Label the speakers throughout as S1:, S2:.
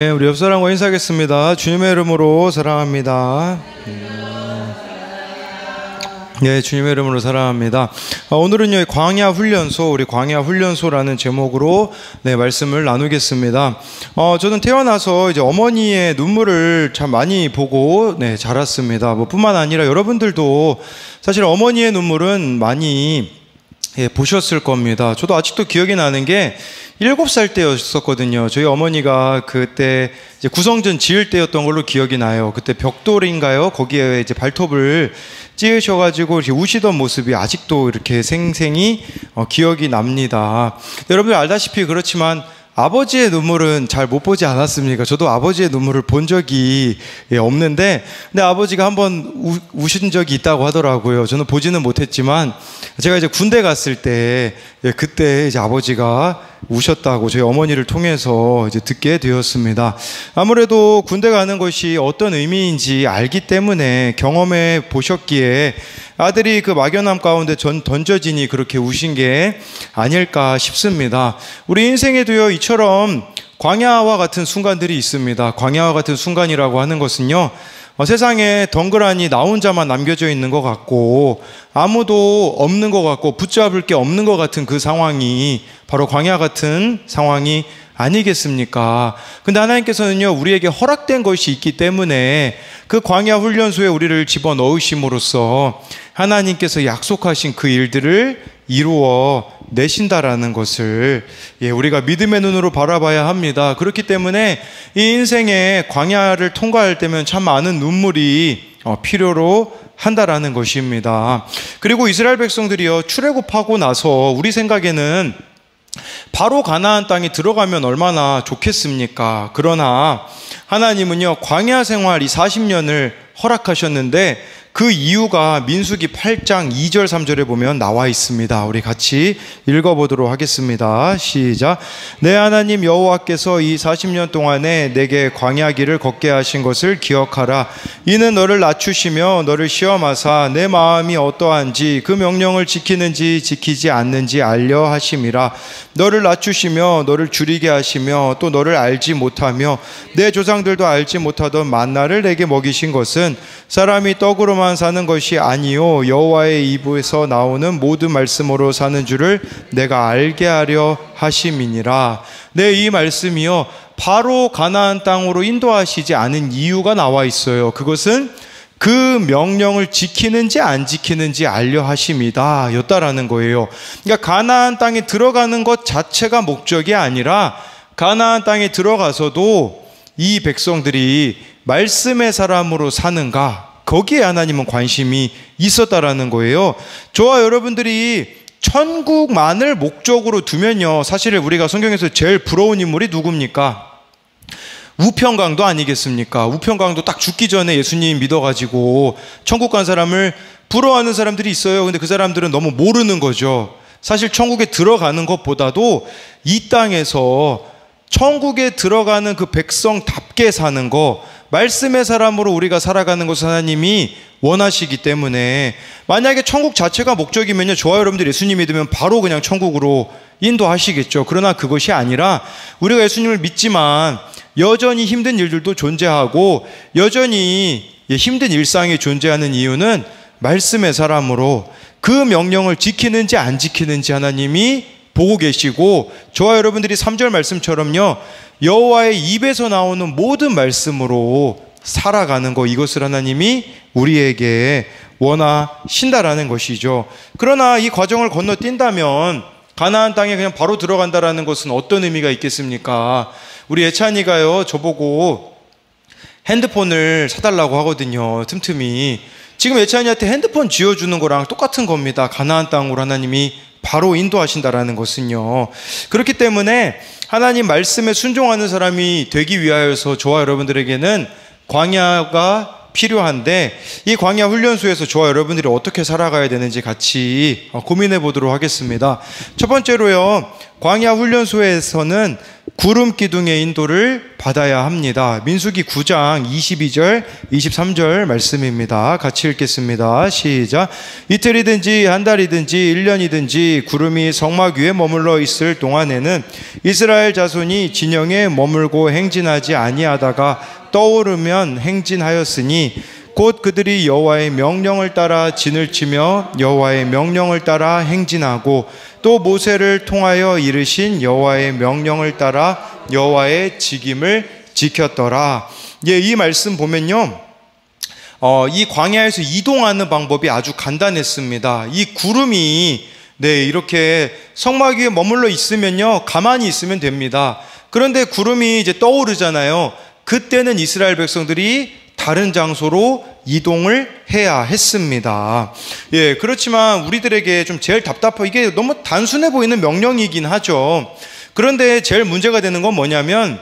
S1: 네, 우리 옆사람과 인사하겠습니다. 주님의 이름으로 사랑합니다. 네, 주님의 이름으로 사랑합니다. 오늘은요, 광야 훈련소, 우리 광야 훈련소라는 제목으로 말씀을 나누겠습니다. 저는 태어나서 이제 어머니의 눈물을 참 많이 보고 자랐습니다. 뿐만 아니라 여러분들도 사실 어머니의 눈물은 많이 보셨을 겁니다. 저도 아직도 기억이 나는 게 7살 때였었거든요. 저희 어머니가 그때 이제 구성전 지을 때였던 걸로 기억이 나요. 그때 벽돌인가요? 거기에 이제 발톱을 찌으셔가지고 이렇게 우시던 모습이 아직도 이렇게 생생히 기억이 납니다. 여러분들 알다시피 그렇지만 아버지의 눈물은 잘 못 보지 않았습니까? 저도 아버지의 눈물을 본 적이 없는데, 근데 아버지가 한번 우신 적이 있다고 하더라고요. 저는 보지는 못했지만, 제가 이제 군대 갔을 때, 그때 이제 아버지가 우셨다고 저희 어머니를 통해서 이제 듣게 되었습니다. 아무래도 군대 가는 것이 어떤 의미인지 알기 때문에 경험해 보셨기에 아들이 그 막연함 가운데 던져지니 그렇게 우신 게 아닐까 싶습니다. 우리 인생에도요, 이처럼 광야와 같은 순간들이 있습니다. 광야와 같은 순간이라고 하는 것은요, 세상에 덩그러니 나 혼자만 남겨져 있는 것 같고 아무도 없는 것 같고 붙잡을 게 없는 것 같은 그 상황이 바로 광야 같은 상황이 아니겠습니까? 근데 하나님께서는요, 우리에게 허락된 것이 있기 때문에 그 광야 훈련소에 우리를 집어넣으심으로써 하나님께서 약속하신 그 일들을 이루어 내신다라는 것을 우리가 믿음의 눈으로 바라봐야 합니다. 그렇기 때문에 이 인생의 광야를 통과할 때면 참 많은 눈물이 필요로 한다라는 것입니다. 그리고 이스라엘 백성들이요, 출애굽하고 나서 우리 생각에는 바로 가나안 땅에 들어가면 얼마나 좋겠습니까? 그러나 하나님은요, 광야 생활 이 40년을 허락하셨는데 그 이유가 민수기 8장 2절 3절에 보면 나와 있습니다. 우리 같이 읽어보도록 하겠습니다. 시작. 내 하나님 여호와께서 이 40년 동안에 내게 광야 길을 걷게 하신 것을 기억하라. 이는 너를 낮추시며 너를 시험하사 내 마음이 어떠한지 그 명령을 지키는지 지키지 않는지 알려 하심이라. 너를 낮추시며 너를 줄이게 하시며 또 너를 알지 못하며 내 조상들도 알지 못하던 만나를 내게 먹이신 것은 사람이 떡으로만 사는 것이 아니요 여호와의 입에서 나오는 모든 말씀으로 사는 줄을 내가 알게 하려 하심이니라. 이 말씀이요, 바로 가나안 땅으로 인도하시지 않은 이유가 나와 있어요. 그것은 그 명령을 지키는지 안 지키는지 알려 하심이다 였다라는 거예요. 그러니까 가나안 땅에 들어가는 것 자체가 목적이 아니라 가나안 땅에 들어가서도 이 백성들이 말씀의 사람으로 사는가, 거기에 하나님은 관심이 있었다라는 거예요. 저와 여러분들이 천국만을 목적으로 두면요, 사실 우리가 성경에서 제일 부러운 인물이 누굽니까? 우평강도 아니겠습니까? 우평강도 딱 죽기 전에 예수님 믿어가지고 천국 간 사람을 부러워하는 사람들이 있어요. 근데 그 사람들은 너무 모르는 거죠. 사실 천국에 들어가는 것보다도 이 땅에서 천국에 들어가는 그 백성답게 사는 거, 말씀의 사람으로 우리가 살아가는 것을 하나님이 원하시기 때문에, 만약에 천국 자체가 목적이면요, 저와 여러분들이 예수님 믿으면 바로 그냥 천국으로 인도하시겠죠. 그러나 그것이 아니라 우리가 예수님을 믿지만 여전히 힘든 일들도 존재하고 여전히 힘든 일상이 존재하는 이유는 말씀의 사람으로 그 명령을 지키는지 안 지키는지 하나님이 보고 계시고, 저와 여러분들이 3절 말씀처럼요, 여호와의 입에서 나오는 모든 말씀으로 살아가는 것, 이것을 하나님이 우리에게 원하신다라는 것이죠. 그러나 이 과정을 건너뛴다면 가나안 땅에 그냥 바로 들어간다라는 것은 어떤 의미가 있겠습니까? 우리 예찬이가요, 저보고 핸드폰을 사달라고 하거든요. 틈틈이. 지금 예찬이한테 핸드폰 쥐어주는 거랑 똑같은 겁니다. 가나안 땅으로 하나님이 바로 인도하신다라는 것은요. 그렇기 때문에 하나님 말씀에 순종하는 사람이 되기 위하여서 저와 여러분들에게는 광야가 필요한데, 이 광야 훈련소에서 저와 여러분들이 어떻게 살아가야 되는지 같이 고민해 보도록 하겠습니다. 첫 번째로요, 광야 훈련소에서는 구름 기둥의 인도를 받아야 합니다. 민수기 9장 22절, 23절 말씀입니다. 같이 읽겠습니다. 시작. 이틀이든지 한 달이든지 1년이든지 구름이 성막 위에 머물러 있을 동안에는 이스라엘 자손이 진영에 머물고 행진하지 아니하다가 떠오르면 행진하였으니 곧 그들이 여호와의 명령을 따라 진을 치며 여호와의 명령을 따라 행진하고 또 모세를 통하여 이르신 여호와의 명령을 따라 여호와의 직임을 지켰더라. 예, 이 말씀 보면요, 이 광야에서 이동하는 방법이 아주 간단했습니다. 이 구름이 이렇게 성막 위에 머물러 있으면요, 가만히 있으면 됩니다. 그런데 구름이 이제 떠오르잖아요. 그때는 이스라엘 백성들이 다른 장소로 이동을 해야 했습니다. 예, 그렇지만 우리들에게 좀 제일 답답하고 이게 너무 단순해 보이는 명령이긴 하죠. 그런데 제일 문제가 되는 건 뭐냐면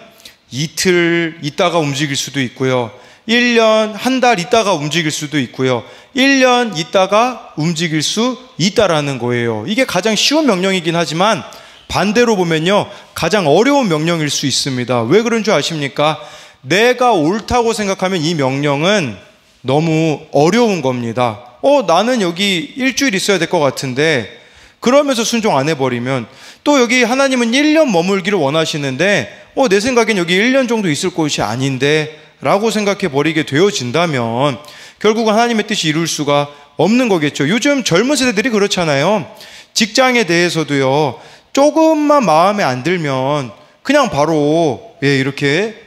S1: 이틀 있다가 움직일 수도 있고요. 1년, 한 달 있다가 움직일 수도 있고요. 1년 있다가 움직일 수 있다라는 거예요. 이게 가장 쉬운 명령이긴 하지만 반대로 보면요, 가장 어려운 명령일 수 있습니다. 왜 그런 줄 아십니까? 내가 옳다고 생각하면 이 명령은 너무 어려운 겁니다. 나는 여기 일주일 있어야 될 것 같은데, 그러면서 순종 안 해버리면, 또 여기 하나님은 1년 머물기를 원하시는데 내 생각엔 여기 1년 정도 있을 곳이 아닌데 라고 생각해 버리게 되어진다면 결국은 하나님의 뜻이 이룰 수가 없는 거겠죠. 요즘 젊은 세대들이 그렇잖아요. 직장에 대해서도요, 조금만 마음에 안 들면 그냥 바로 이렇게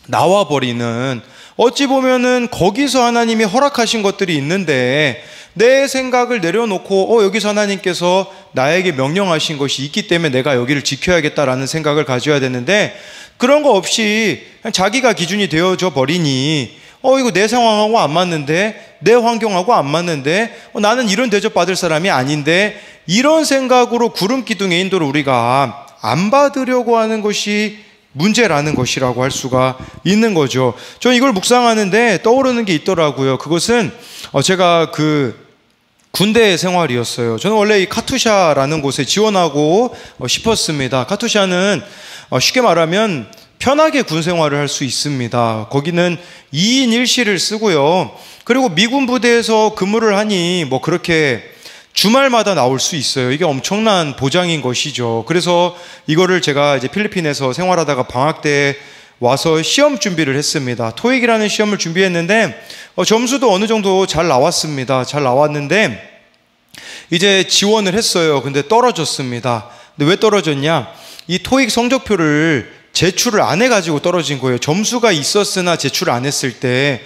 S1: 나와버리는, 어찌 보면은 거기서 하나님이 허락하신 것들이 있는데 내 생각을 내려놓고 여기서 하나님께서 나에게 명령하신 것이 있기 때문에 내가 여기를 지켜야겠다라는 생각을 가져야 되는데, 그런 거 없이 그냥 자기가 기준이 되어져 버리니 이거 내 상황하고 안 맞는데, 내 환경하고 안 맞는데, 나는 이런 대접 받을 사람이 아닌데, 이런 생각으로 구름 기둥의 인도를 우리가 안 받으려고 하는 것이 문제라는 것이라고 할 수가 있는 거죠. 저는 이걸 묵상하는데 떠오르는 게 있더라고요. 그것은 제가 군대 생활이었어요. 저는 원래 이 카투샤라는 곳에 지원하고 싶었습니다. 카투샤는 쉽게 말하면 편하게 군 생활을 할 수 있습니다. 거기는 2인 1실을 쓰고요. 그리고 미군 부대에서 근무를 하니 그렇게 주말마다 나올 수 있어요. 이게 엄청난 보장인 것이죠. 그래서 이거를 제가 이제 필리핀에서 생활하다가 방학 때 와서 시험 준비를 했습니다. 토익이라는 시험을 준비했는데 점수도 어느 정도 잘 나왔습니다. 잘 나왔는데 이제 지원을 했어요. 근데 떨어졌습니다. 근데 왜 떨어졌냐? 이 토익 성적표를 제출을 안 해가지고 떨어진 거예요. 점수가 있었으나 제출을 안 했을 때.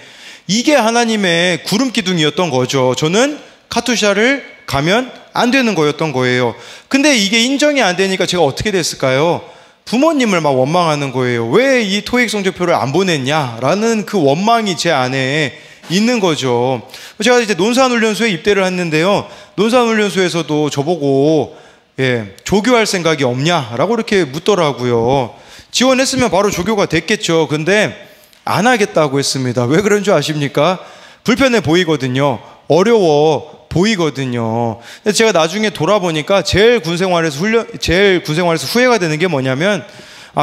S1: 이게 하나님의 구름 기둥이었던 거죠. 저는 카투샤를 가면 안 되는 거였던 거예요. 근데 이게 인정이 안 되니까 제가 어떻게 됐을까요? 부모님을 막 원망하는 거예요. 왜 이 토익 성적표를 안 보냈냐라는 그 원망이 제 안에 있는 거죠. 제가 이제 논산훈련소에 입대를 했는데요, 논산훈련소에서도 저보고 조교할 생각이 없냐라고 이렇게 묻더라고요. 지원했으면 바로 조교가 됐겠죠. 근데 안 하겠다고 했습니다. 왜 그런 줄 아십니까? 불편해 보이거든요. 어려워 보이거든요. 근데 제가 나중에 돌아보니까 제일 군생활에서 후회가 되는 게 뭐냐면,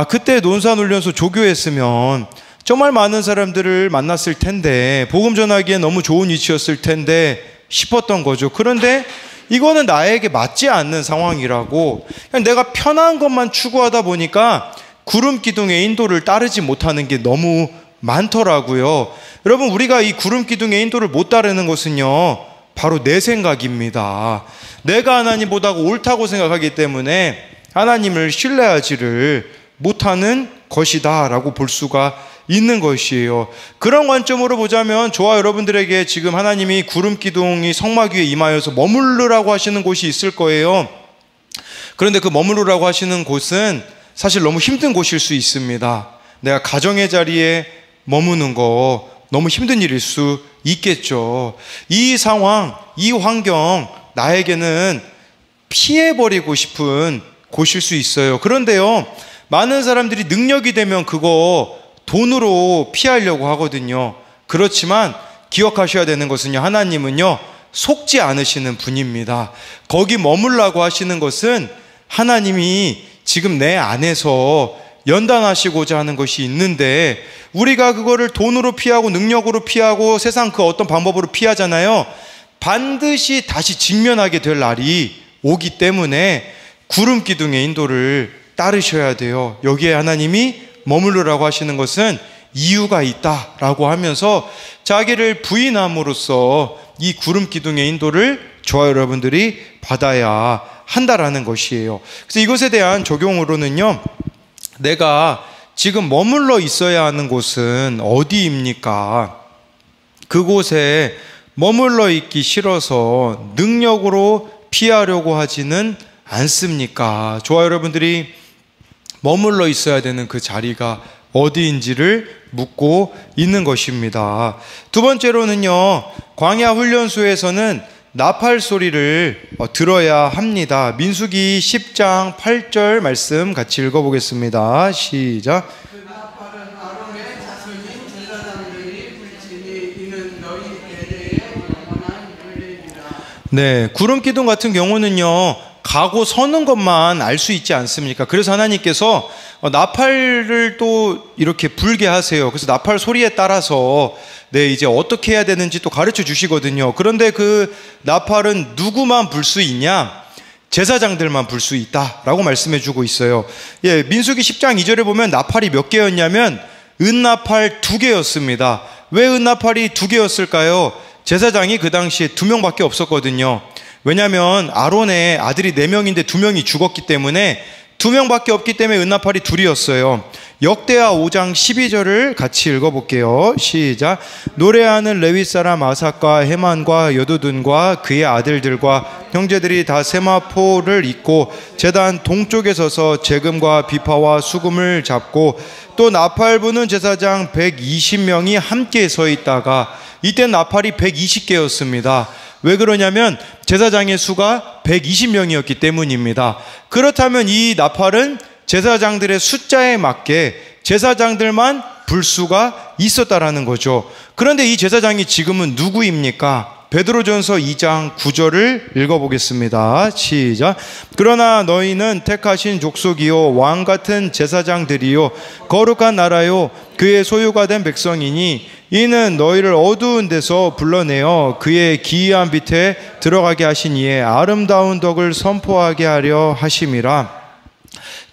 S1: 그때 논산훈련소 조교했으면 정말 많은 사람들을 만났을 텐데, 복음 전하기에 너무 좋은 위치였을 텐데 싶었던 거죠. 그런데 이거는 나에게 맞지 않는 상황이라고, 그냥 내가 편한 것만 추구하다 보니까 구름 기둥의 인도를 따르지 못하는 게 너무 많더라고요. 여러분, 우리가 이 구름 기둥의 인도를 못 따르는 것은요, 바로 내 생각입니다. 내가 하나님보다 옳다고 생각하기 때문에 하나님을 신뢰하지를 못하는 것이다 라고 볼 수가 있는 것이에요. 그런 관점으로 보자면 저와 여러분들에게 지금 하나님이 구름 기둥이 성막 위에 임하여서 머무르라고 하시는 곳이 있을 거예요. 그런데 그 머무르라고 하시는 곳은 사실 너무 힘든 곳일 수 있습니다. 내가 가정의 자리에 머무는 거 너무 힘든 일일 수 있겠죠. 이 상황, 이 환경, 나에게는 피해버리고 싶은 곳일 수 있어요. 그런데요, 많은 사람들이 능력이 되면 그거 돈으로 피하려고 하거든요. 그렇지만 기억하셔야 되는 것은요, 하나님은요, 속지 않으시는 분입니다. 거기 머물라고 하시는 것은 하나님이 지금 내 안에서 연단하시고자 하는 것이 있는데, 우리가 그거를 돈으로 피하고 능력으로 피하고 세상 그 어떤 방법으로 피하잖아요. 반드시 다시 직면하게 될 날이 오기 때문에 구름 기둥의 인도를 따르셔야 돼요. 여기에 하나님이 머무르라고 하시는 것은 이유가 있다라고 하면서 자기를 부인함으로써 이 구름 기둥의 인도를 저와 여러분들이 받아야 한다라는 것이에요. 그래서 이것에 대한 적용으로는요, 내가 지금 머물러 있어야 하는 곳은 어디입니까? 그곳에 머물러 있기 싫어서 능력으로 피하려고 하지는 않습니까? 저와 여러분들이 머물러 있어야 되는 그 자리가 어디인지를 묻고 있는 것입니다. 두 번째로는요, 광야 훈련소에서는 나팔 소리를 들어야 합니다. 민수기 10장 8절 말씀 같이 읽어보겠습니다. 시작.
S2: 그 나팔은 아론의 자손인 제사장들이 불지니 이는 너희 대대의 영원한 율례니라.
S1: 네, 구름 기둥 같은 경우는요, 가고 서는 것만 알 수 있지 않습니까? 그래서 하나님께서 나팔을 또 이렇게 불게 하세요. 그래서 나팔 소리에 따라서 이제 어떻게 해야 되는지 또 가르쳐 주시거든요. 그런데 그 나팔은 누구만 불 수 있냐? 제사장들만 불 수 있다라고 말씀해 주고 있어요. 예, 민수기 10장 2절에 보면 나팔이 몇 개였냐면 은나팔 2개였습니다. 왜 은나팔이 2개였을까요? 제사장이 그 당시에 2명밖에 없었거든요. 왜냐하면 아론의 아들이 4명인데 2명이 죽었기 때문에 2명밖에 없기 때문에 은나팔이 2이었어요. 역대하 5장 12절을 같이 읽어볼게요. 시작. 노래하는 레위 사람 아삭과 헤만과 여두둔과 그의 아들들과 형제들이 다 세마포를 입고 제단 동쪽에 서서 재금과 비파와 수금을 잡고 또 나팔 부는 제사장 120명이 함께 서 있다가, 이때 나팔이 120개였습니다. 왜 그러냐면 제사장의 수가 120명이었기 때문입니다. 그렇다면 이 나팔은 제사장들의 숫자에 맞게 제사장들만 불 수가 있었다라는 거죠. 그런데 이 제사장이 지금은 누구입니까? 베드로전서 2장 9절을 읽어보겠습니다. 시작. 그러나 너희는 택하신 족속이요 왕 같은 제사장들이요 거룩한 나라요 그의 소유가 된 백성이니 이는 너희를 어두운 데서 불러내어 그의 기이한 빛에 들어가게 하신 이의 아름다운 덕을 선포하게 하려 하심이라.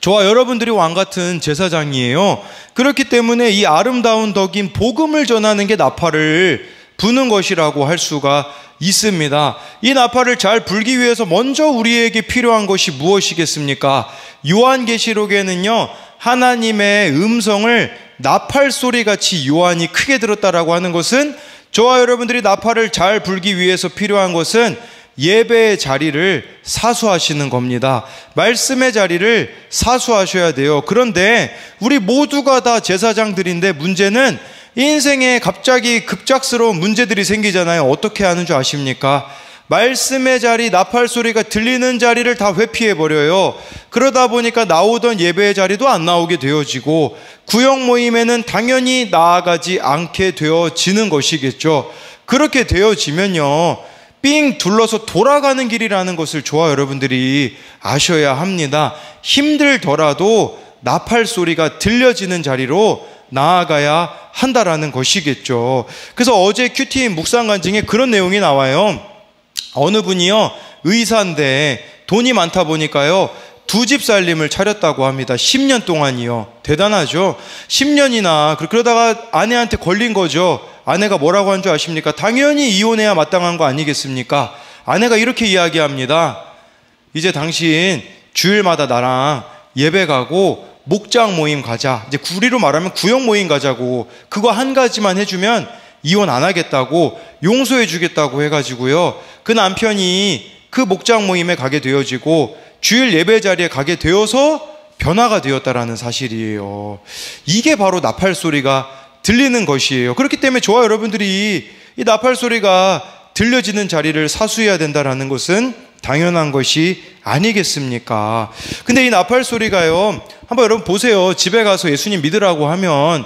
S1: 저와 여러분들이 왕 같은 제사장이에요. 그렇기 때문에 이 아름다운 덕인 복음을 전하는 게 나팔을 부는 것이라고 할 수가 있습니다. 이 나팔을 잘 불기 위해서 먼저 우리에게 필요한 것이 무엇이겠습니까? 요한계시록에는요, 하나님의 음성을 나팔 소리같이 요한이 크게 들었다라고 하는 것은, 저와 여러분들이 나팔을 잘 불기 위해서 필요한 것은 예배의 자리를 사수하시는 겁니다. 말씀의 자리를 사수하셔야 돼요. 그런데 우리 모두가 다 제사장들인데 문제는 인생에 갑자기 급작스러운 문제들이 생기잖아요. 어떻게 하는 줄 아십니까? 말씀의 자리, 나팔 소리가 들리는 자리를 다 회피해버려요. 그러다 보니까 나오던 예배의 자리도 안 나오게 되어지고 구역 모임에는 당연히 나아가지 않게 되어지는 것이겠죠. 그렇게 되어지면요, 삥 둘러서 돌아가는 길이라는 것을 저와 여러분들이 아셔야 합니다. 힘들더라도 나팔 소리가 들려지는 자리로 나아가야 한다라는 것이겠죠. 그래서 어제 큐티 묵상 간증에 그런 내용이 나와요. 어느 분이요, 의사인데 돈이 많다 보니까요 2집 살림을 차렸다고 합니다. 10년 동안이요. 대단하죠. 10년이나 그러다가 아내한테 걸린 거죠. 아내가 뭐라고 한 줄 아십니까? 당연히 이혼해야 마땅한 거 아니겠습니까? 아내가 이렇게 이야기합니다. 이제 당신 주일마다 나랑 예배 가고 목장 모임 가자. 이제 구리로 말하면 구역 모임 가자고. 그거 한 가지만 해주면 이혼 안 하겠다고, 용서해 주겠다고 해가지고요, 그 남편이 그 목장 모임에 가게 되어지고 주일 예배 자리에 가게 되어서 변화가 되었다라는 사실이에요. 이게 바로 나팔 소리가 들리는 것이에요. 그렇기 때문에 저와 여러분들이 이 나팔 소리가 들려지는 자리를 사수해야 된다라는 것은 당연한 것이 아니겠습니까? 근데 이 나팔 소리가요, 한번 여러분 보세요. 집에 가서 예수님 믿으라고 하면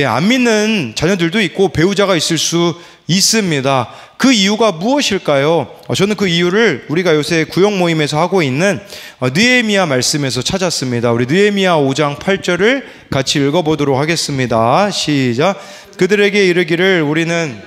S1: 안 믿는 자녀들도 있고 배우자가 있을 수 있습니다. 그 이유가 무엇일까요? 저는 그 이유를 우리가 요새 구역 모임에서 하고 있는 느헤미야 말씀에서 찾았습니다. 우리 느헤미야 5장 8절을 같이 읽어보도록 하겠습니다. 시작. 그들에게 이르기를 우리는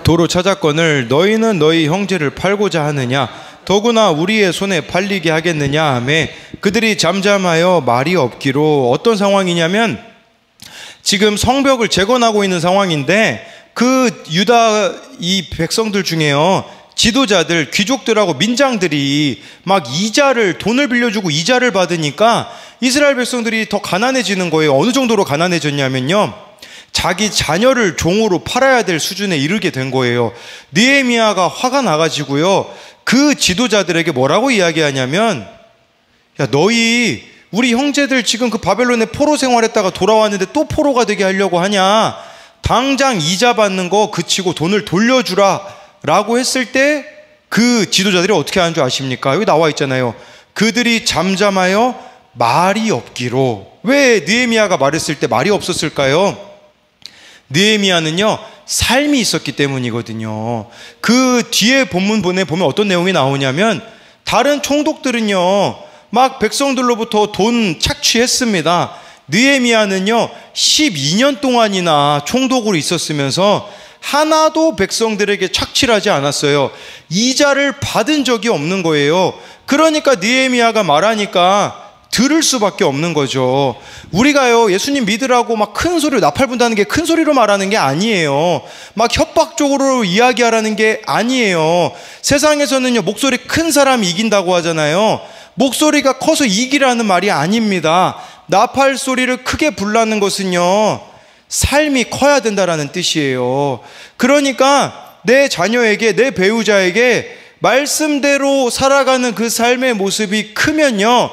S1: 도로 찾았거늘 너희는 너희 형제를 팔고자 하느냐? 더구나 우리의 손에 팔리게 하겠느냐 하며 그들이 잠잠하여 말이 없기로. 어떤 상황이냐면 지금 성벽을 재건하고 있는 상황인데 그 유다 이 백성들 중에요, 지도자들, 귀족들하고 민장들이 막 돈을 빌려주고 이자를 받으니까 이스라엘 백성들이 더 가난해지는 거예요. 어느 정도로 가난해졌냐면요, 자기 자녀를 종으로 팔아야 될 수준에 이르게 된 거예요. 느헤미야가 화가 나가지고요, 그 지도자들에게 뭐라고 이야기하냐면, 야, 너희 우리 형제들 지금 그 바벨론에 포로 생활했다가 돌아왔는데 또 포로가 되게 하려고 하냐? 당장 이자 받는 거 그치고 돈을 돌려주라 라고 했을 때 그 지도자들이 어떻게 하는 줄 아십니까? 여기 나와 있잖아요. 그들이 잠잠하여 말이 없기로. 왜 느헤미야가 말했을 때 말이 없었을까요? 느헤미야는요, 삶이 있었기 때문이거든요. 그 뒤에 본문에 보면 어떤 내용이 나오냐면, 다른 총독들은요 막 백성들로부터 돈 착취했습니다. 느헤미야는요 12년 동안이나 총독으로 있었으면서 하나도 백성들에게 착취를 하지 않았어요. 이자를 받은 적이 없는 거예요. 그러니까 느헤미야가 말하니까 들을 수밖에 없는 거죠. 우리가요, 예수님 믿으라고 막 큰 소리로 나팔 분다는 게 큰 소리로 말하는 게 아니에요. 막 협박적으로 이야기하라는 게 아니에요. 세상에서는요, 목소리 큰 사람이 이긴다고 하잖아요. 목소리가 커서 이기라는 말이 아닙니다. 나팔 소리를 크게 불라는 것은요, 삶이 커야 된다라는 뜻이에요. 그러니까 내 자녀에게, 내 배우자에게 말씀대로 살아가는 그 삶의 모습이 크면요,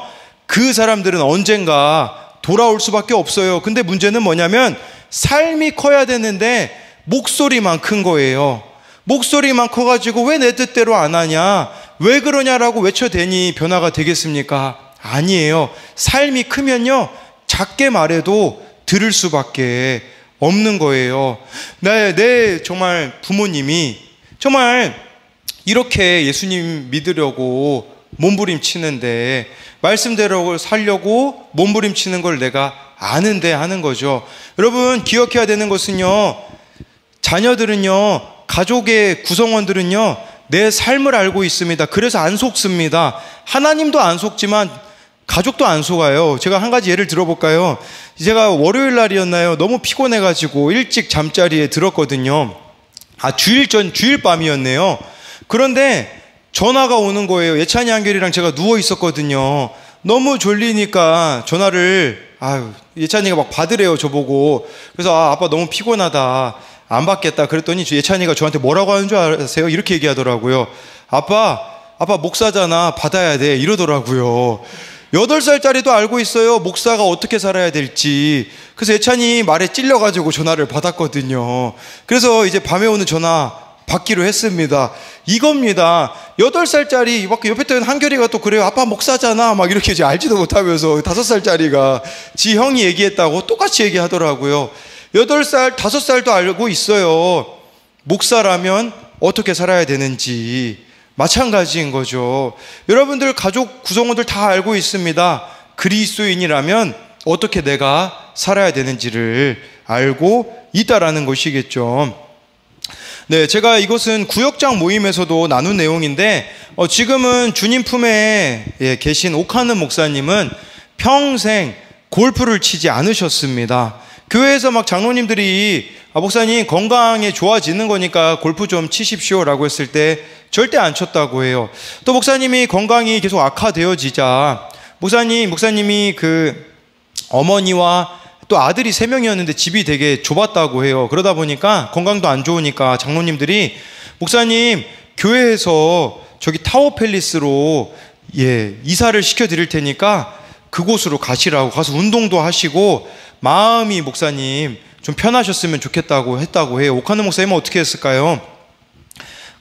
S1: 그 사람들은 언젠가 돌아올 수밖에 없어요. 근데 문제는 뭐냐면 삶이 커야 되는데 목소리만 큰 거예요. 목소리만 커가지고 왜 내 뜻대로 안 하냐, 왜 그러냐라고 외쳐대니 변화가 되겠습니까? 아니에요. 삶이 크면요, 작게 말해도 들을 수밖에 없는 거예요. 내 정말 부모님이 정말 이렇게 예수님 믿으려고 몸부림치는데, 말씀대로 살려고 몸부림치는 걸 내가 아는데 하는 거죠. 여러분, 기억해야 되는 것은요, 자녀들은요, 가족의 구성원들은요, 내 삶을 알고 있습니다. 그래서 안 속습니다. 하나님도 안 속지만 가족도 안 속아요. 제가 한 가지 예를 들어볼까요? 제가 월요일 날이었나요? 너무 피곤해가지고 일찍 잠자리에 들었거든요. 주일 밤이었네요. 그런데 전화가 오는 거예요. 예찬이 한결이랑 제가 누워 있었거든요. 너무 졸리니까 전화를, 예찬이가 막 받으래요, 저보고. 그래서 아빠 너무 피곤하다, 안 받겠다 그랬더니 예찬이가 저한테 뭐라고 하는 줄 아세요? 이렇게 얘기하더라고요. 아빠 목사잖아, 받아야 돼, 이러더라고요. 8살짜리도 알고 있어요, 목사가 어떻게 살아야 될지. 그래서 예찬이 말에 찔려가지고 전화를 받았거든요. 그래서 이제 밤에 오는 전화 받기로 했습니다. 이겁니다. 8살짜리 옆에 있던 한결이가 또 그래요. 아빠 목사잖아, 막 이렇게 이제 알지도 못하면서 5살짜리가 지 형이 얘기했다고 똑같이 얘기하더라고요. 8살, 5살도 알고 있어요. 목사라면 어떻게 살아야 되는지. 마찬가지인 거죠. 여러분들 가족 구성원들 다 알고 있습니다. 그리스도인이라면 어떻게 내가 살아야 되는지를 알고 있다라는 것이겠죠. 네, 제가 이것은 구역장 모임에서도 나눈 내용인데, 지금은 주님 품에 계신 옥하는 목사님은 평생 골프를 치지 않으셨습니다. 교회에서 막 장로님들이 목사님 건강에 좋아지는 거니까 골프 좀 치십시오 라고 했을 때 절대 안 쳤다고 해요. 또 목사님이 건강이 계속 악화되어지자 목사님이 그 어머니와 또 아들이 3명이었는데 집이 되게 좁았다고 해요. 그러다 보니까 건강도 안 좋으니까 장로님들이 목사님 교회에서 저기 타워 팰리스로 이사를 시켜드릴 테니까 그곳으로 가시라고, 가서 운동도 하시고 마음이 목사님 좀 편하셨으면 좋겠다고 했다고 해요. 옥하는 목사님은 어떻게 했을까요?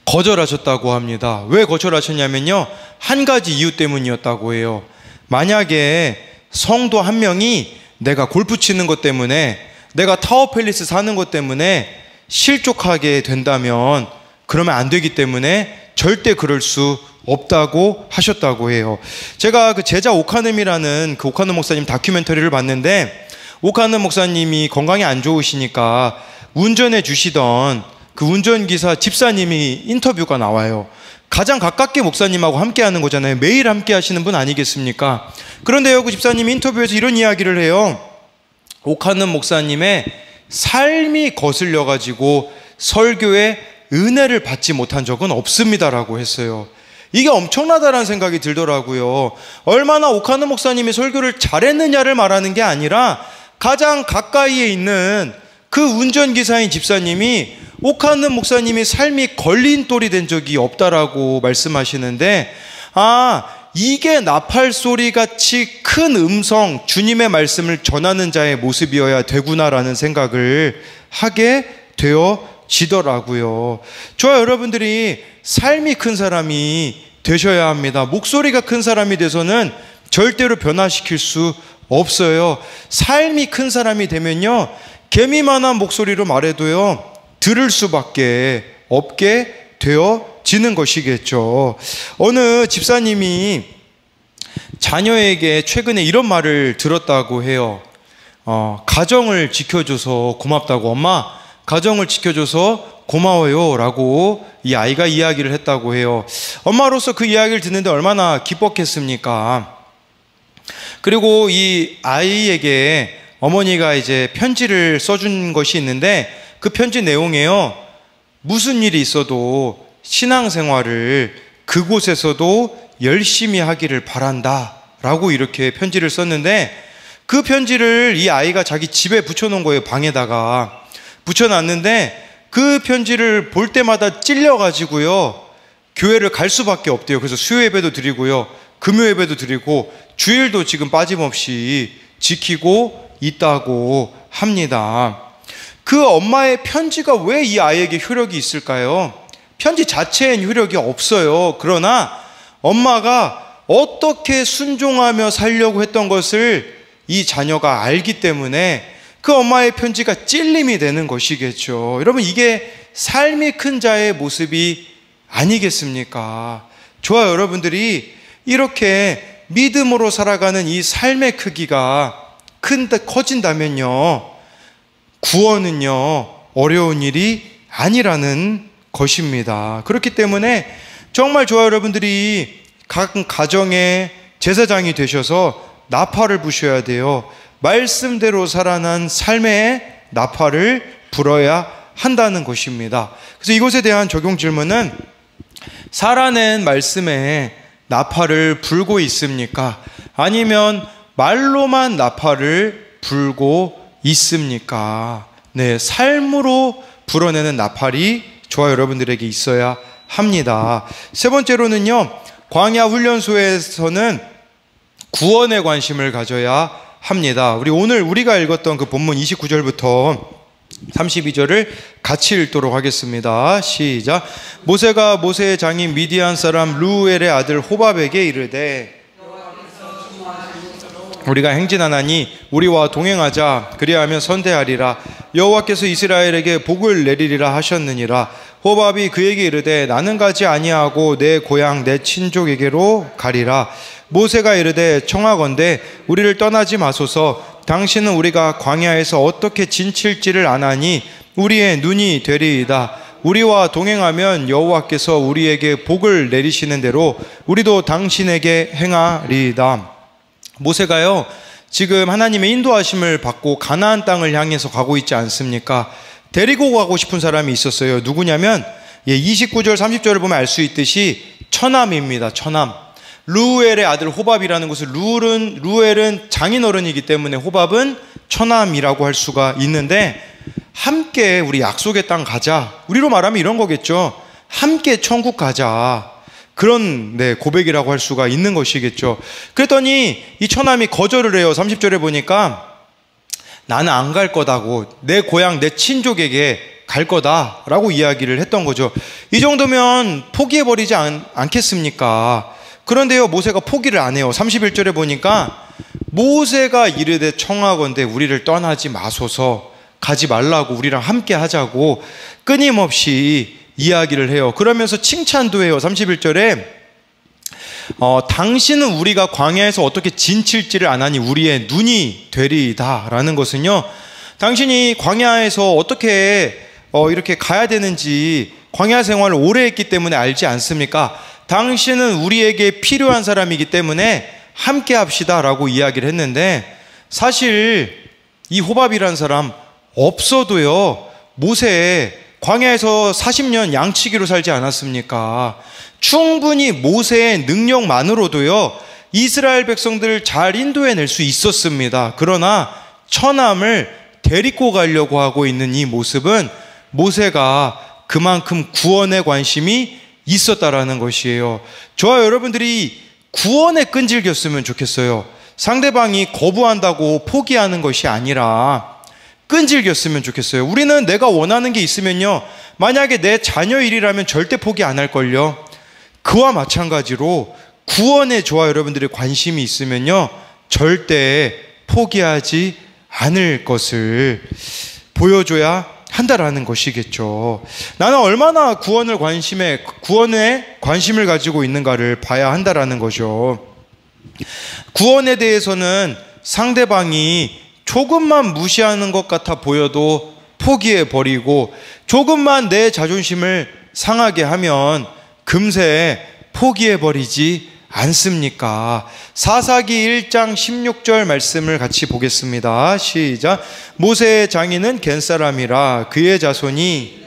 S1: 거절하셨다고 합니다. 왜 거절하셨냐면요, 한 가지 이유 때문이었다고 해요. 만약에 성도 한 명이 내가 골프 치는 것 때문에 내가 타워팰리스 사는 것 때문에 실족하게 된다면 그러면 안 되기 때문에 절대 그럴 수 없다고 하셨다고 해요. 제가 그 제자 오카넴이라는 그 오카넴 목사님 다큐멘터리를 봤는데, 오카넴 목사님이 건강이 안 좋으시니까 운전해 주시던 그 운전기사 집사님이 인터뷰가 나와요. 가장 가깝게 목사님하고 함께 하는 거잖아요. 매일 함께 하시는 분 아니겠습니까? 그런데요, 그 집사님이 인터뷰에서 이런 이야기를 해요. 오카넴 목사님의 삶이 거슬려 가지고 설교에 은혜를 받지 못한 적은 없습니다라고 했어요. 이게 엄청나다라는 생각이 들더라고요. 얼마나 오카넴 목사님이 설교를 잘했느냐를 말하는 게 아니라 가장 가까이에 있는 그 운전기사인 집사님이 오카넴 목사님의 삶이 걸림돌이 된 적이 없다라고 말씀하시는데, 이게 나팔 소리 같이 큰 음성, 주님의 말씀을 전하는 자의 모습이어야 되구나라는 생각을 하게 되어지더라고요. 저와 여러분들이 삶이 큰 사람이 되셔야 합니다. 목소리가 큰 사람이 돼서는 절대로 변화시킬 수 없어요. 삶이 큰 사람이 되면요, 개미만한 목소리로 말해도요 들을 수밖에 없게 되어지는 것이겠죠. 어느 집사님이 자녀에게 최근에 이런 말을 들었다고 해요. 가정을 지켜줘서 고맙다고, 엄마 가정을 지켜줘서 고마워요 라고 이 아이가 이야기를 했다고 해요. 엄마로서 그 이야기를 듣는데 얼마나 기뻤겠습니까? 그리고 이 아이에게 어머니가 이제 편지를 써준 것이 있는데, 그 편지 내용에요, 무슨 일이 있어도 신앙생활을 그곳에서도 열심히 하기를 바란다 라고 이렇게 편지를 썼는데, 그 편지를 이 아이가 자기 집에 붙여놓은 거예요. 방에다가 붙여놨는데 그 편지를 볼 때마다 찔려가지고요 교회를 갈 수밖에 없대요. 그래서 수요 예배도 드리고요, 금요 예배도 드리고 주일도 지금 빠짐없이 지키고 있다고 합니다. 그 엄마의 편지가 왜 이 아이에게 효력이 있을까요? 편지 자체엔 효력이 없어요. 그러나 엄마가 어떻게 순종하며 살려고 했던 것을 이 자녀가 알기 때문에 그 엄마의 편지가 찔림이 되는 것이겠죠. 여러분, 이게 삶이 큰 자의 모습이 아니겠습니까? 저와 여러분들이 이렇게 믿음으로 살아가는 이 삶의 크기가 커진다면요, 구원은요 어려운 일이 아니라는 것입니다. 그렇기 때문에 정말 저와 여러분들이 각 가정의 제사장이 되셔서 나팔을 부셔야 돼요. 말씀대로 살아난 삶의 나팔을 불어야 한다는 것입니다. 그래서 이것에 대한 적용 질문은, 살아낸 말씀에 나팔을 불고 있습니까? 아니면 말로만 나팔을 불고 있습니까? 네, 삶으로 불어내는 나팔이 저와 여러분들에게 있어야 합니다. 세 번째로는요, 광야 훈련소에서는 구원에 관심을 가져야 합니다. 오늘 우리가 읽었던 그 본문 29절부터 32절을 같이 읽도록 하겠습니다. 시작. 모세가 모세의 장인 미디안 사람 르우엘의 아들 호밥에게 이르되, 우리가 행진하나니 우리와 동행하자. 그리하면 선대하리라. 여호와께서 이스라엘에게 복을 내리리라 하셨느니라. 호밥이 그에게 이르되, 나는 가지 아니하고 내 고향 내 친족에게로 가리라. 모세가 이르되, 청하건대 우리를 떠나지 마소서. 당신은 우리가 광야에서 어떻게 진칠지를 아나니 우리의 눈이 되리이다. 우리와 동행하면 여호와께서 우리에게 복을 내리시는 대로 우리도 당신에게 행하리이다. 모세가요, 지금 하나님의 인도하심을 받고 가나안 땅을 향해서 가고 있지 않습니까? 데리고 가고 싶은 사람이 있었어요. 누구냐면 29절 30절을 보면 알 수 있듯이 처남입니다. 처남. 르우엘의 아들 호밥이라는 것은, 르우엘은 장인어른이기 때문에 호밥은 처남이라고 할 수가 있는데, 함께 우리 약속의 땅 가자. 우리로 말하면 이런 거겠죠. 함께 천국 가자. 그런 고백이라고 할 수가 있는 것이겠죠. 그랬더니 이 처남이 거절을 해요. 30절에 보니까 나는 안 갈 거다고, 내 고향 내 친족에게 갈 거다라고 이야기를 했던 거죠. 이 정도면 포기해버리지 않겠습니까? 그런데요, 모세가 포기를 안 해요. 31절에 보니까 모세가 이르되 청하건대 우리를 떠나지 마소서 가지 말라고, 우리랑 함께 하자고 끊임없이 이야기를 해요. 그러면서 칭찬도 해요. 31절에 당신은 우리가 광야에서 어떻게 진칠지를 아나니 우리의 눈이 되리이다 라는 것은요, 당신이 광야에서 어떻게 이렇게 가야 되는지 광야 생활을 오래 했기 때문에 알지 않습니까? 당신은 우리에게 필요한 사람이기 때문에 함께 합시다 라고 이야기를 했는데, 사실 이 호밥이라는 사람 없어도요, 모세 광야에서 40년 양치기로 살지 않았습니까? 충분히 모세의 능력만으로도요, 이스라엘 백성들을 잘 인도해낼 수 있었습니다. 그러나 처남을 데리고 가려고 하고 있는 이 모습은 모세가 그만큼 구원에 관심이 있었다라는 것이에요. 저와 여러분들이 구원에 끈질겼으면 좋겠어요. 상대방이 거부한다고 포기하는 것이 아니라 끈질겼으면 좋겠어요. 우리는 내가 원하는 게 있으면요, 만약에 내 자녀 일이라면 절대 포기 안 할걸요. 그와 마찬가지로 구원에 저와 여러분들의 관심이 있으면요, 절대 포기하지 않을 것을 보여줘야 한다라는 것이겠죠. 나는 얼마나 구원에 관심을 가지고 있는가를 봐야 한다라는 거죠. 구원에 대해서는 상대방이 조금만 무시하는 것 같아 보여도 포기해버리고, 조금만 내 자존심을 상하게 하면 금세 포기해버리지 않습니까? 사사기 1장 16절 말씀을 같이 보겠습니다. 시작. 모세의 장인은 겐사람이라 그의 자손이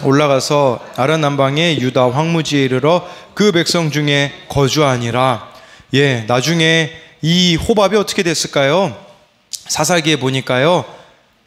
S1: 올라가서 아라남방의 유다 황무지에 이르러 그 백성 중에 거주하니라. 나중에 이 호밥이 어떻게 됐을까요? 사사기에 보니까요,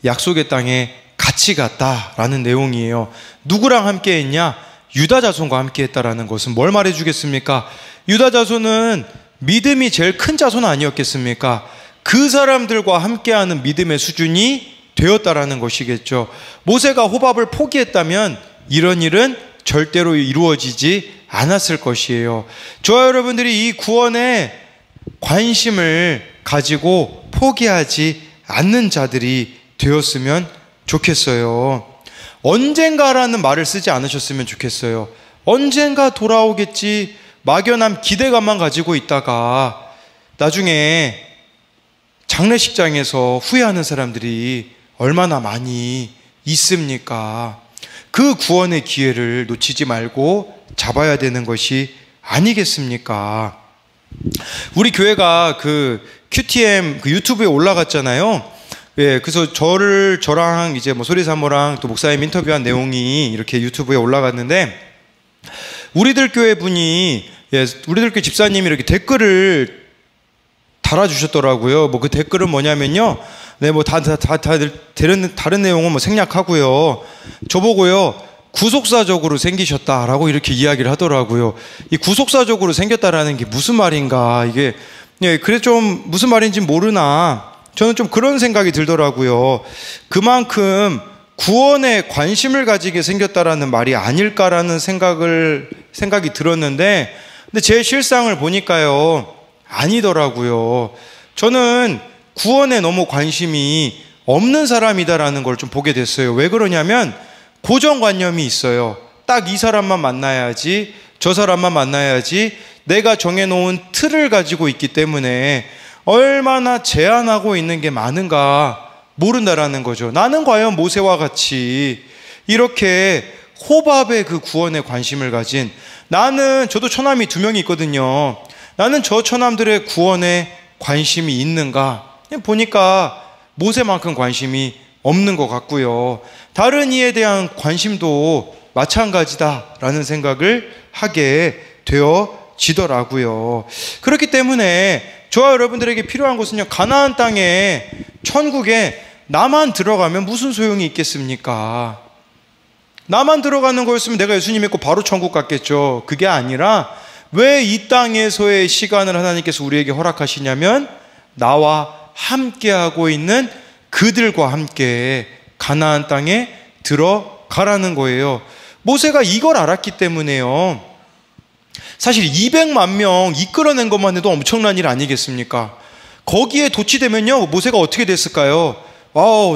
S1: 약속의 땅에 같이 갔다라는 내용이에요. 누구랑 함께 했냐? 유다 자손과 함께 했다라는 것은 뭘 말해주겠습니까? 유다 자손은 믿음이 제일 큰 자손 아니었겠습니까? 그 사람들과 함께하는 믿음의 수준이 되었다라는 것이겠죠. 모세가 호밥을 포기했다면 이런 일은 절대로 이루어지지 않았을 것이에요. 저와 여러분들이 이 구원에 관심을 가지고 포기하지 않는 자들이 되었으면 좋겠어요. 언젠가라는 말을 쓰지 않으셨으면 좋겠어요. 언젠가 돌아오겠지, 막연한 기대감만 가지고 있다가 나중에 장례식장에서 후회하는 사람들이 얼마나 많이 있습니까? 그 구원의 기회를 놓치지 말고 잡아야 되는 것이 아니겠습니까? 우리 교회가 그 QTM 그 유튜브에 올라갔잖아요. 그래서 저랑 이제 뭐 소리사모랑 또 목사님 인터뷰한 내용이 이렇게 유튜브에 올라갔는데, 우리들 교회 분이, 우리들 교회 집사님이 이렇게 댓글을 달아주셨더라고요. 뭐 그 댓글은 뭐냐면요, 뭐 다른 내용은 뭐 생략하고요, 저보고요, 구속사적으로 생기셨다라고 이렇게 이야기를 하더라고요. 이 구속사적으로 생겼다라는 게 무슨 말인가, 이게 그래 좀 무슨 말인지 모르나 저는 좀 그런 생각이 들더라고요. 그만큼 구원에 관심을 가지게 생겼다라는 말이 아닐까라는 생각이 들었는데, 근데 제 실상을 보니까요, 아니더라고요. 저는 구원에 너무 관심이 없는 사람이다라는 걸 좀 보게 됐어요. 왜 그러냐면 고정관념이 있어요. 딱 이 사람만 만나야지, 저 사람만 만나야지, 내가 정해놓은 틀을 가지고 있기 때문에 얼마나 제한하고 있는 게 많은가 모른다라는 거죠. 나는 과연 모세와 같이 이렇게 호밥의 그 구원에 관심을 가진, 저도 처남이 2명이 있거든요. 나는 저 처남들의 구원에 관심이 있는가? 보니까 모세만큼 관심이 없는 것 같고요. 다른 이에 대한 관심도 마찬가지다라는 생각을 하게 되어지더라고요. 그렇기 때문에 저와 여러분들에게 필요한 것은요, 가나안 땅에, 천국에 나만 들어가면 무슨 소용이 있겠습니까? 나만 들어가는 거였으면 내가 예수님 믿고 바로 천국 갔겠죠. 그게 아니라 왜 이 땅에서의 시간을 하나님께서 우리에게 허락하시냐면, 나와 함께하고 있는 그들과 함께 가나안 땅에 들어가라는 거예요. 모세가 이걸 알았기 때문에요. 사실 200만 명 이끌어낸 것만 해도 엄청난 일 아니겠습니까? 거기에 도취되면요, 모세가 어떻게 됐을까요?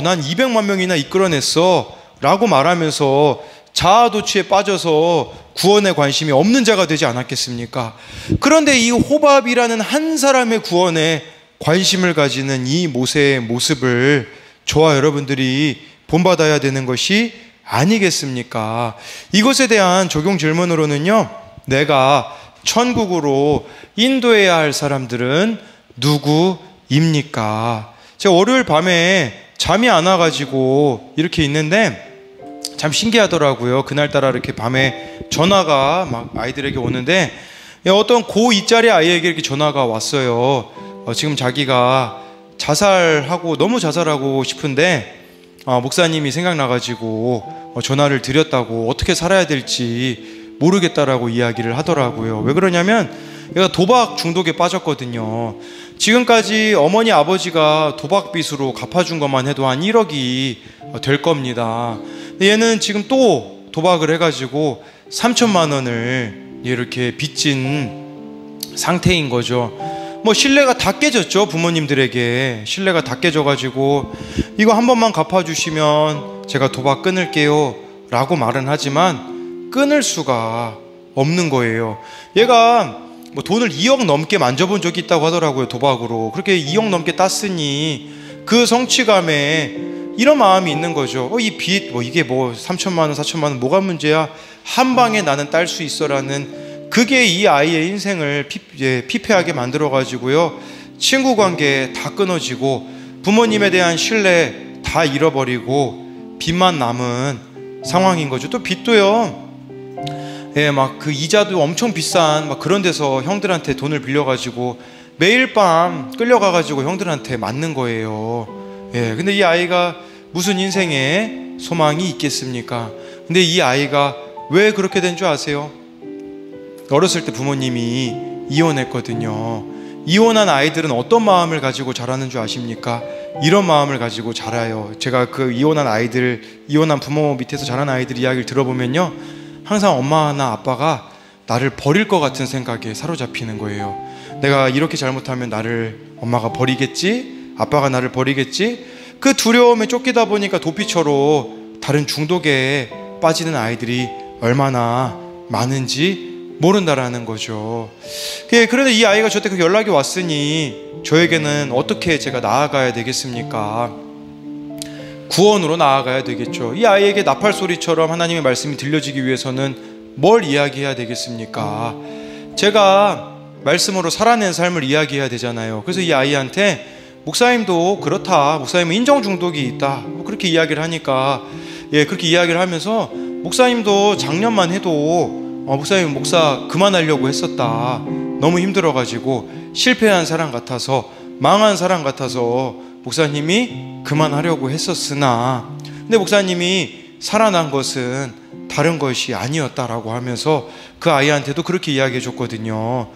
S1: 난 200만 명이나 이끌어냈어 라고 말하면서 자아도취에 빠져서 구원에 관심이 없는 자가 되지 않았겠습니까? 그런데 이 호밥이라는 한 사람의 구원에 관심을 가지는 이 모세의 모습을 저와 여러분들이 본받아야 되는 것이 아니겠습니까? 이것에 대한 적용 질문으로는요, 내가 천국으로 인도해야 할 사람들은 누구입니까? 제가 월요일 밤에 잠이 안 와가지고 이렇게 있는데 참 신기하더라고요. 그날따라 이렇게 밤에 전화가 막 아이들에게 오는데, 어떤 고2짜리 아이에게 이렇게 전화가 왔어요. 지금 자기가 자살하고 너무 자살하고 싶은데 목사님이 생각나가지고 전화를 드렸다고, 어떻게 살아야 될지 모르겠다라고 이야기를 하더라고요. 왜 그러냐면 얘가 도박 중독에 빠졌거든요. 지금까지 어머니 아버지가 도박빚으로 갚아준 것만 해도 한 1억이 될 겁니다. 얘는 지금 또 도박을 해가지고 3천만 원을 이렇게 빚진 상태인 거죠. 뭐 신뢰가 다 깨졌죠. 부모님들에게 신뢰가 다 깨져가지고 이거 한 번만 갚아주시면 제가 도박 끊을게요 라고 말은 하지만 끊을 수가 없는 거예요. 얘가 뭐 돈을 2억 넘게 만져본 적이 있다고 하더라고요. 도박으로. 그렇게 2억 넘게 땄으니 그 성취감에 이런 마음이 있는 거죠. 이 빚, 이게 3천만 원, 4천만 원 뭐가 문제야? 한 방에 나는 딸 수 있어라는, 그게 이 아이의 인생을 피폐하게 만들어가지고요, 친구 관계 다 끊어지고 부모님에 대한 신뢰 다 잃어버리고 빚만 남은 상황인 거죠. 또 빚도요, 막 그 이자도 엄청 비싼 막 그런 데서 형들한테 돈을 빌려가지고 매일 밤 끌려가가지고 형들한테 맞는 거예요. 근데 이 아이가 무슨 인생에 소망이 있겠습니까? 근데 이 아이가 왜 그렇게 된 줄 아세요? 어렸을 때 부모님이 이혼했거든요. 이혼한 아이들은 어떤 마음을 가지고 자라는 줄 아십니까? 이런 마음을 가지고 자라요. 제가 그 이혼한 아이들, 이혼한 부모 밑에서 자란 아이들 이야기를 들어보면요, 항상 엄마나 아빠가 나를 버릴 것 같은 생각에 사로잡히는 거예요. 내가 이렇게 잘못하면 나를 엄마가 버리겠지? 아빠가 나를 버리겠지? 그 두려움에 쫓기다 보니까 도피처로 다른 중독에 빠지는 아이들이 얼마나 많은지 모른다라는 거죠. 그런데 이 아이가 저한테 그 연락이 왔으니 저에게는 어떻게 제가 나아가야 되겠습니까? 구원으로 나아가야 되겠죠. 이 아이에게 나팔 소리처럼 하나님의 말씀이 들려지기 위해서는 뭘 이야기해야 되겠습니까? 제가 말씀으로 살아낸 삶을 이야기해야 되잖아요. 그래서 이 아이한테 목사님도 그렇다, 목사님은 인정 중독이 있다, 그렇게 이야기를 하니까, 그렇게 이야기를 하면서 목사님도 작년만 해도 목사님 목사 그만하려고 했었다, 너무 힘들어가지고 실패한 사람 같아서, 망한 사람 같아서 목사님이 그만하려고 했었으나, 근데 목사님이 살아난 것은 다른 것이 아니었다라고 하면서 그 아이한테도 그렇게 이야기해 줬거든요.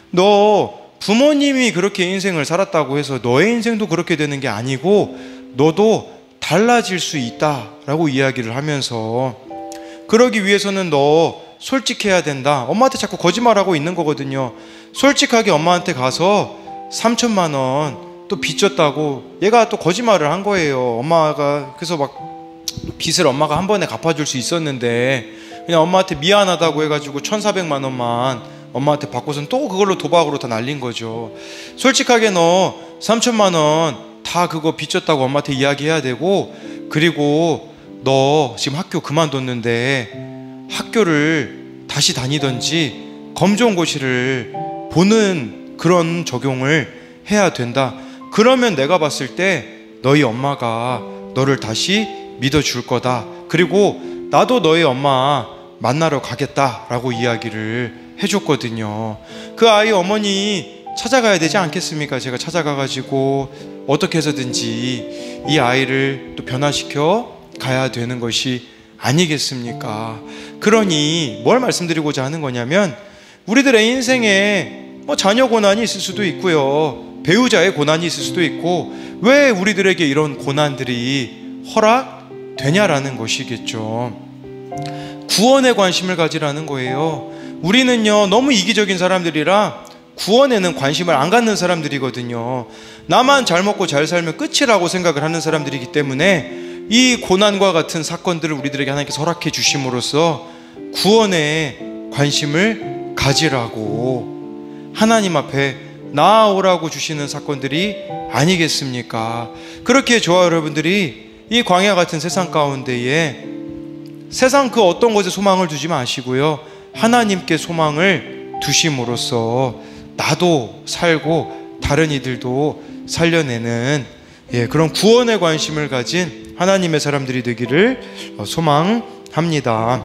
S1: 너 부모님이 그렇게 인생을 살았다고 해서 너의 인생도 그렇게 되는 게 아니고 너도 달라질 수 있다라고 이야기를 하면서, 그러기 위해서는 너 솔직해야 된다. 엄마한테 자꾸 거짓말하고 있는 거거든요. 솔직하게 엄마한테 가서 3천만 원 또 빚졌다고 얘가 또 거짓말을 한 거예요. 엄마가 그래서 막 빚을 엄마가 한 번에 갚아줄 수 있었는데 그냥 엄마한테 미안하다고 해가지고 1,400만 원만 엄마한테 받고선 또 그걸로 도박으로 다 날린 거죠. 솔직하게 너 3천만 원 다 그거 빚졌다고 엄마한테 이야기해야 되고, 그리고 너 지금 학교 그만뒀는데 학교를 다시 다니던지 검정고시를 보는 그런 적용을 해야 된다. 그러면 내가 봤을 때 너희 엄마가 너를 다시 믿어줄 거다. 그리고 나도 너희 엄마 만나러 가겠다라고 이야기를 해줬거든요. 그 아이 어머니 찾아가야 되지 않겠습니까? 제가 찾아가가지고 어떻게 해서든지 이 아이를 또 변화시켜 가야 되는 것이 아니겠습니까? 그러니 뭘 말씀드리고자 하는 거냐면, 우리들의 인생에 자녀 고난이 있을 수도 있고요, 배우자의 고난이 있을 수도 있고, 왜 우리들에게 이런 고난들이 허락되냐라는 것이겠죠. 구원에 관심을 가지라는 거예요. 우리는요, 너무 이기적인 사람들이라 구원에는 관심을 안 갖는 사람들이거든요. 나만 잘 먹고 잘 살면 끝이라고 생각을 하는 사람들이기 때문에 이 고난과 같은 사건들을 우리들에게 하나님께서 허락해 주심으로써 구원에 관심을 가지라고 하나님 앞에 나아오라고 주시는 사건들이 아니겠습니까? 그렇게 저와 여러분들이 이 광야 같은 세상 가운데에 세상 그 어떤 것에 소망을 두지 마시고요, 하나님께 소망을 두심으로써 나도 살고 다른 이들도 살려내는 그런 구원에 관심을 가진 하나님의 사람들이 되기를 소망합니다.